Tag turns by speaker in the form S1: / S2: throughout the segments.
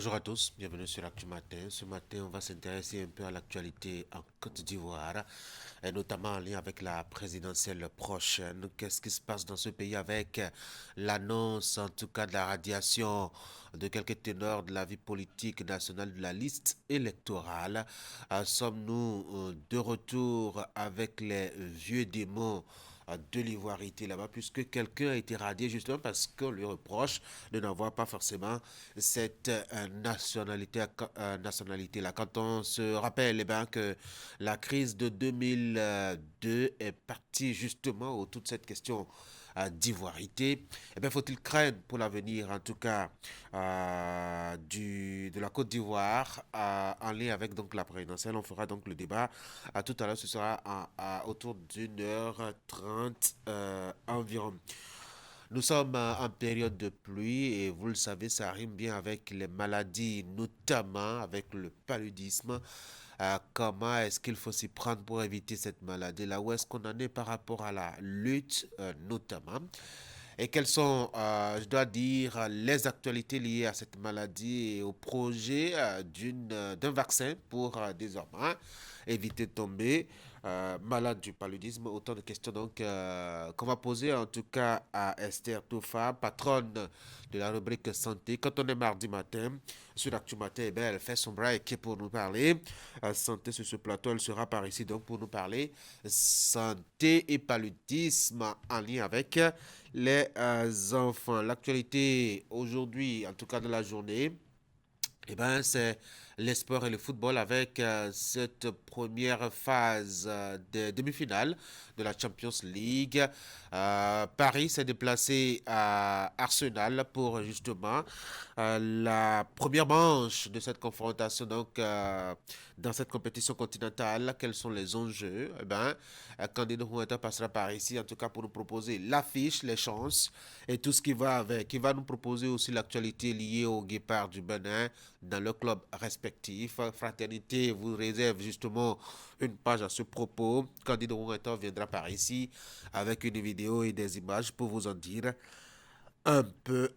S1: Bonjour à tous, bienvenue sur Actu Matin. Ce matin, on va s'intéresser un peu à l'actualité en Côte d'Ivoire, et notamment en lien avec la présidentielle prochaine. Qu'est-ce qui se passe dans ce pays avec l'annonce, en tout cas, de la radiation de quelques ténors de la vie politique nationale de la liste électorale? Sommes-nous de retour avec les vieux démons de l'ivoirité là-bas, puisque quelqu'un a été radié justement parce qu'on lui reproche de n'avoir pas forcément cette nationalité là. Quand on se rappelle que la crise de 2002 est partie justement autour de cette question d'ivoirité, eh bien, faut-il craindre pour l'avenir, en tout cas, de la Côte d'Ivoire, en lien avec donc la présidentielle. On fera donc le débat. Tout à l'heure, ce sera autour d'1h30 environ. Nous sommes en période de pluie et vous le savez, ça rime bien avec les maladies, notamment avec le paludisme. Comment est-ce qu'il faut s'y prendre pour éviter cette maladie-là? Où est-ce qu'on en est par rapport à la lutte, notamment? Et quelles sont, je dois dire, les actualités liées à cette maladie et au projet d'un vaccin pour désormais éviter de tomber malade du paludisme? Autant de questions donc qu'on va poser en tout cas à Esther Toufa, patronne de la rubrique santé. Quand on est mardi matin, sur l'Actu Matin, eh bien, elle fait son break pour nous parler santé sur ce plateau. Elle sera par ici donc pour nous parler santé et paludisme en lien avec les enfants. L'actualité aujourd'hui, en tout cas de la journée, eh ben, c'est les sports et le football avec cette première phase des demi-finales de la Champions League. Paris s'est déplacé à Arsenal pour justement la première manche de cette confrontation. Donc, dans cette compétition continentale, quels sont les enjeux? Eh ben, Candido Huerta passera par ici, en tout cas pour nous proposer l'affiche, les chances et tout ce qui va avec. Il va nous proposer aussi l'actualité liée au Guépard du Benin dans le club respectif. Fraternité vous réserve justement une page à ce propos. Candido Huerta viendra par ici avec une vidéo et des images pour vous en dire un peu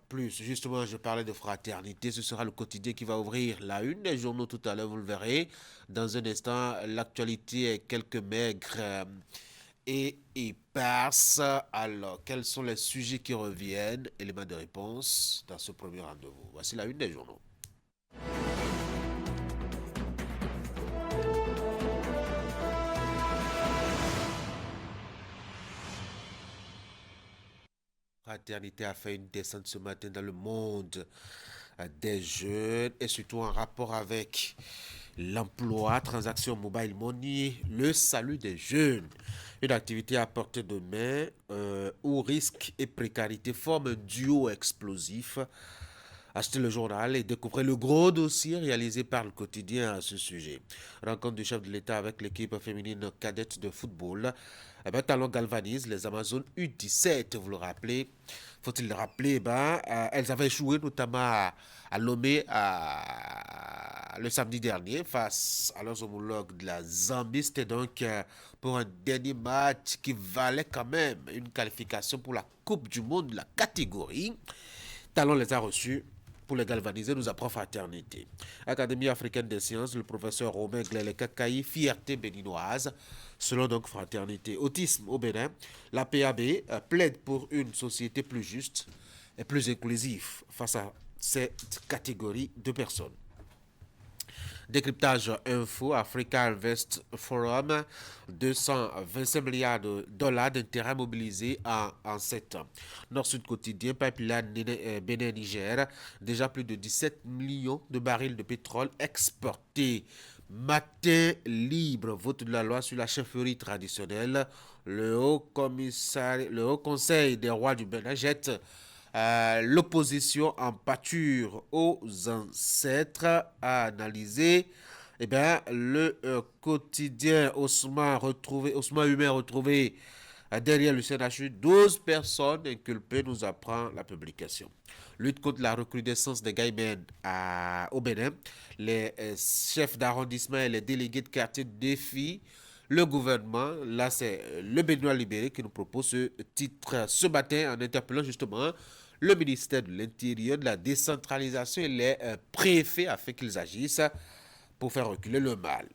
S1: plus. Justement, je parlais de fraternité. Ce sera le quotidien qui va ouvrir la une des journaux tout à l'heure, vous le verrez. Dans un instant, l'actualité est quelque maigre et éparse. Alors, quels sont les sujets qui reviennent? Éléments de réponse dans ce premier rendez-vous. Voici la une des journaux. Fraternité a fait une descente ce matin dans le monde des jeunes et surtout en rapport avec l'emploi, transactions mobile money, le salut des jeunes. Une activité à portée de main où risque et précarité forment un duo explosif. Achetez le journal et découvrez le gros dossier réalisé par le quotidien à ce sujet. Rencontre du chef de l'État avec l'équipe féminine cadette de football. Eh ben, Talon galvanise les Amazones U17, vous le rappelez. Faut-il le rappeler, elles avaient échoué notamment à Lomé le samedi dernier face à leurs homologues de la Zambie. C'était donc pour un dernier match qui valait quand même une qualification pour la Coupe du Monde de la catégorie. Talon les a reçus pour les galvaniser, nous apprend fraternité. Académie africaine des sciences, le professeur Romain Glele-Kakaï, fierté béninoise, selon donc fraternité. Autisme au Bénin, la PAB plaide pour une société plus juste et plus inclusive face à cette catégorie de personnes. Décryptage info, Africa Invest Forum, 225 milliards de dollars d'intérêts mobilisés en 7 ans. Nord-Sud quotidien, pipeline Bénin-Niger, déjà plus de 17 millions de barils de pétrole exportés. Matin libre, vote de la loi sur la chefferie traditionnelle. Le Haut Conseil des rois du Bénin jette l'opposition en pâture aux ancêtres à analyser. Eh bien, le quotidien Osman Humain retrouvé derrière le CNHU, 12 personnes inculpées, nous apprend la publication. Lutte contre la recrudescence des gaïmens au Bénin. Les chefs d'arrondissement et les délégués de quartier défient le gouvernement. Là, c'est le Béninois libéré qui nous propose ce titre ce matin en interpellant justement le ministère de l'Intérieur, de la décentralisation et les préfets afin qu'ils agissent pour faire reculer le mal.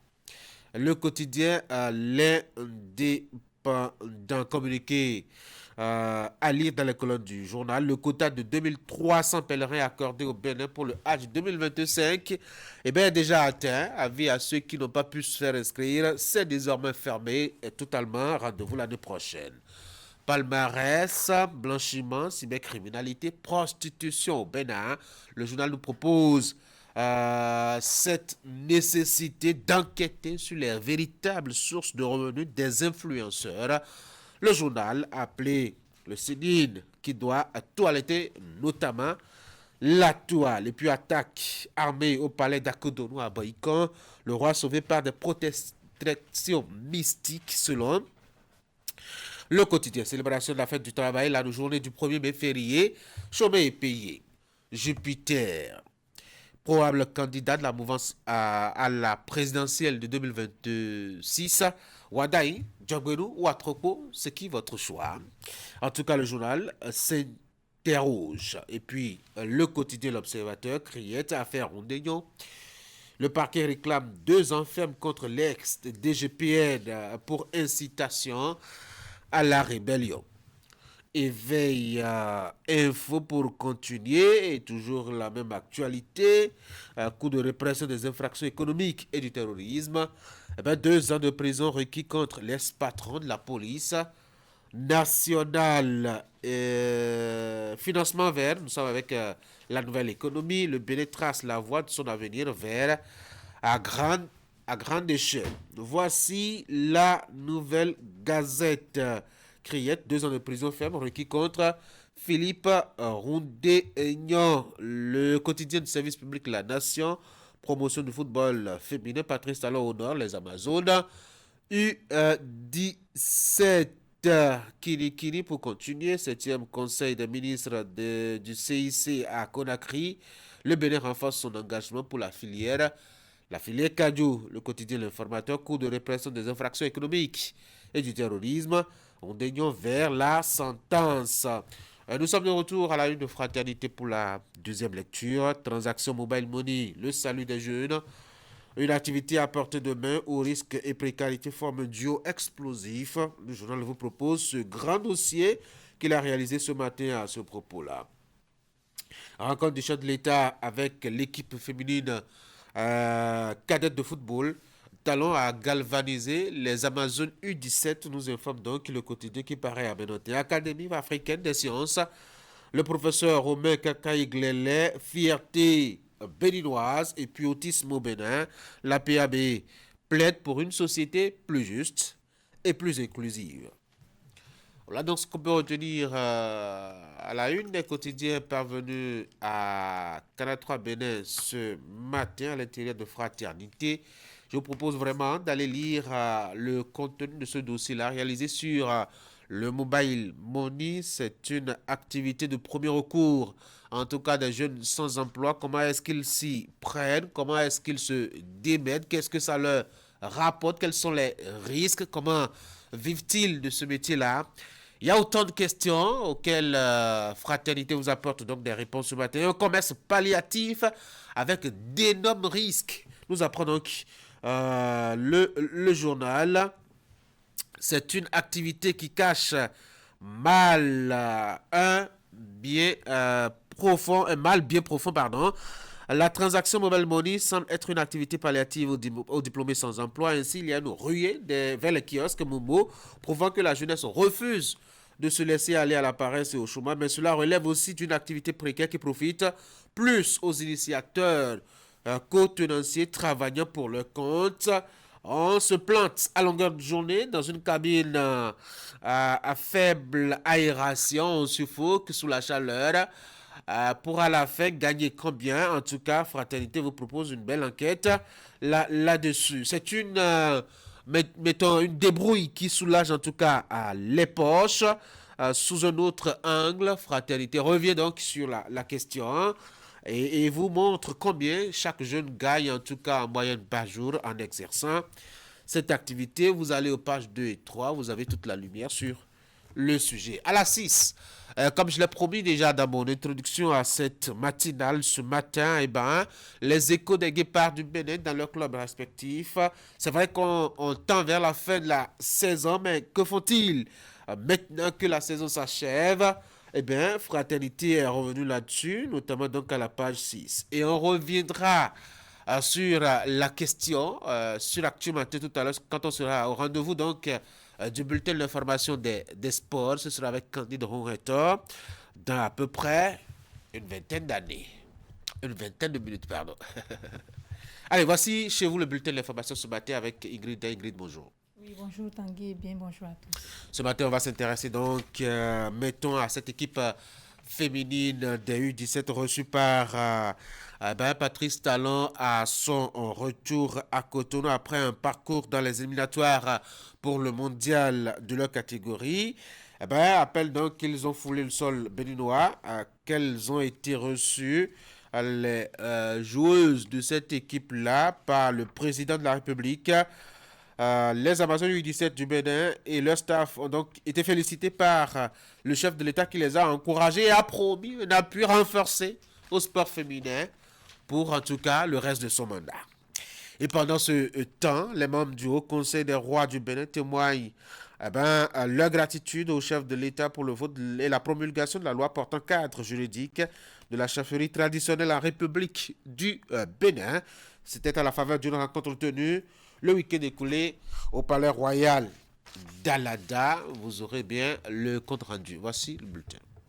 S1: Le quotidien L'Indépendant communiqué à lire dans les colonnes du journal. Le quota de 2300 pèlerins accordé au Bénin pour le Hajj 2025 est bien déjà atteint. Avis à ceux qui n'ont pas pu se faire inscrire, c'est désormais fermé et totalement. Rendez-vous l'année prochaine. Palmarès, blanchiment, cybercriminalité, prostitution au Bénin. Le journal nous propose cette nécessité d'enquêter sur les véritables sources de revenus des influenceurs. Le journal appelé le Céline qui doit toiletter notamment la toile. Et puis attaque armée au palais d'Akodonou à Baïkan. Le roi sauvé par des protestations mystiques selon le quotidien. Célébration de la fête du travail, la journée du 1er mai férié, chômé et payé. Jupiter, probable candidat de la mouvance à la présidentielle de 2026. Wadaï, Djogbenou ou Atroko, c'est qui votre choix? En tout cas, le journal s'interroge. Et puis, le quotidien L'Observateur criait affaire Rondéignon. Le parquet réclame 2 ans ferme contre l'ex-DGPN pour incitation à la rébellion. Éveil info pour continuer, et toujours la même actualité, coup de répression des infractions économiques et du terrorisme. 2 ans de prison requis contre l'ex-patron de la police nationale. Financement vert, nous sommes avec la nouvelle économie. Le Bénin trace la voie de son avenir vert à grande échelle. Voici la nouvelle gazette. Criette, 2 ans de prison ferme requis contre Philippe Rondéignan. Le quotidien du service public La Nation, promotion du football féminin, Patrice Talon au nord, les Amazones. U17 Kiri pour continuer, 7e conseil des ministres du CIC à Conakry. Le Bénin renforce son engagement pour la filière Kadiou. Le quotidien L'Informateur, cours de répression des infractions économiques et du terrorisme. Rondéignan vers la sentence. Nous sommes de retour à la une de Fraternité pour la 2e lecture. Transaction mobile money, le salut des jeunes. Une activité à portée de main où risque et précarité forment un duo explosif. Le journal vous propose ce grand dossier qu'il a réalisé ce matin à ce propos-là. Rencontre du chef de l'État avec l'équipe féminine cadette de football. Talon à galvaniser les Amazones U17, nous informe donc le quotidien qui paraît à Bénoté. Académie africaine des sciences, le professeur Romain Kakaïglele, fierté béninoise et puis autisme au Bénin. La PAB plaide pour une société plus juste et plus inclusive. Voilà donc ce qu'on peut retenir à la une des quotidiens parvenus à Canal 3 Bénin ce matin à l'intérieur de Fraternité. Je vous propose vraiment d'aller lire le contenu de ce dossier-là réalisé sur le mobile money. C'est une activité de premier recours, en tout cas des jeunes sans emploi. Comment est-ce qu'ils s'y prennent? Comment est-ce qu'ils se démènent? Qu'est-ce que ça leur rapporte? Quels sont les risques? Comment vivent-ils de ce métier-là? Il y a autant de questions auxquelles Fraternité vous apporte donc des réponses ce matin. Un commerce palliatif avec d'énormes risques. Nous apprenons donc le journal. C'est une activité qui cache mal un mal bien profond, pardon. La transaction mobile money semble être une activité palliative aux diplômés sans emploi. Ainsi, il y a une ruée vers les kiosques Momo, prouvant que la jeunesse refuse de se laisser aller à la paresse et au chômage. Mais cela relève aussi d'une activité précaire qui profite plus aux initiateurs qu'aux tenanciers travaillant pour leur compte. On se plante à longueur de journée dans une cabine à faible aération. On suffoque sous la chaleur. Pour à la fin gagner combien? En tout cas, Fraternité vous propose une belle enquête là-dessus. C'est une, mettons, une débrouille qui soulage en tout cas les poches. Sous un autre angle, Fraternité revient donc sur la question et vous montre combien chaque jeune gagne en tout cas en moyenne par jour en exerçant cette activité. Vous allez aux pages 2 et 3, vous avez toute la lumière sur le sujet. À la 6, Comme je l'ai promis déjà dans mon introduction à cette matinale ce matin, eh ben, les échos des Guépards du Bénin dans leurs clubs respectifs. C'est vrai qu'on tend vers la fin de la saison, mais que font-ils maintenant que la saison s'achève? Eh bien, Fraternité est revenu là-dessus, notamment donc à la page 6. Et on reviendra sur la question, sur l'actualité tout à l'heure, quand on sera au rendez-vous donc du bulletin de l'information des sports. Ce sera avec Candide Ronretor dans à peu près une vingtaine d'années. Une vingtaine de minutes, pardon. Allez, voici chez vous le bulletin de l'information ce matin avec Ingrid. Ingrid, bonjour.
S2: Oui, bonjour Tanguy et bien bonjour à tous.
S1: Ce matin, on va s'intéresser donc, mettons, à cette équipe féminine des U17 reçue par ben, Patrice Talon à son retour à Cotonou après un parcours dans les éliminatoires pour le mondial de leur catégorie. Eh ben, appelle donc qu'ils ont foulé le sol béninois, qu'elles ont été reçues les joueuses de cette équipe-là par le président de la République. Les Amazones U17 du Bénin et leur staff ont donc été félicités par le chef de l'État qui les a encouragés et a promis un appui renforcé au sport féminin pour en tout cas le reste de son mandat. Et pendant ce temps, les membres du Haut Conseil des rois du Bénin témoignent leur gratitude au chef de l'État pour le vote et la promulgation de la loi portant cadre juridique de la chefferie traditionnelle en République du Bénin. C'était à la faveur d'une rencontre tenue le week-end écoulé au Palais Royal d'Alada. Vous aurez bien le compte rendu. Voici le bulletin.